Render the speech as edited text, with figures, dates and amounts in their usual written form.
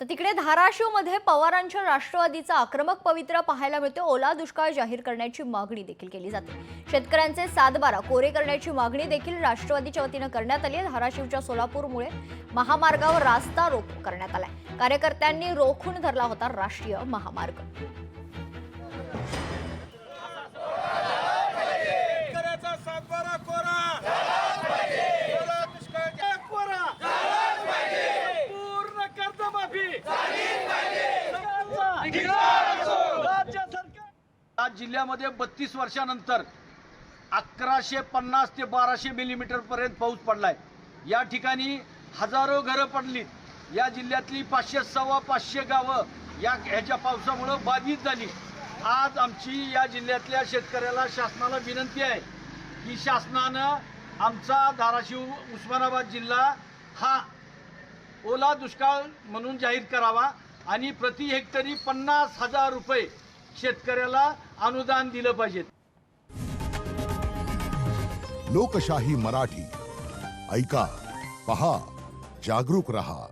तर तिकडे धाराशिवमध्ये पवारांच्या राष्ट्रवादीचा आक्रमक पवित्रा पाहायला मिळतो। ओला दुष्काळ जाहीर करण्याची मागणी देखील केली जाते। शेतकऱ्यांचे 7/12 कोरे करण्याची मागणी देखील राष्ट्रवादीच्या वतीने करण्यात आली आहे। धाराशिवच्या सोलापूरमुळे महामार्गावर रास्ता रोको करण्यात आलाय। कार्यकर्त्यांनी रोखून धरला होता राष्ट्रीय महामार्ग। आज जिल्ह्यामध्ये 32 वर्षानंतर 1150 ते 1200 मिलीमीटर पर्यंत पाऊस पडलाय। या ठिकाणी हजारो घरं पडली। या जिल्ह्यातली 500-500 गावं ह्याच्या पावसामुळे बाधित झाली। आज आमची या जिल्ह्यातल्या शेतकऱ्याला शासनाला विनंती आहे की शासनानं आमचा धाराशिव उस्मानाबाद जिल्हा हा ओला दुष्काळ म्हणून जाहीर करावा आणि प्रति हेक्टरी 50,000 रुपये शेतकऱ्याला अनुदान दिलं पाहिजे। लोकशाही मराठी ऐका, पहा, जागरूक रहा।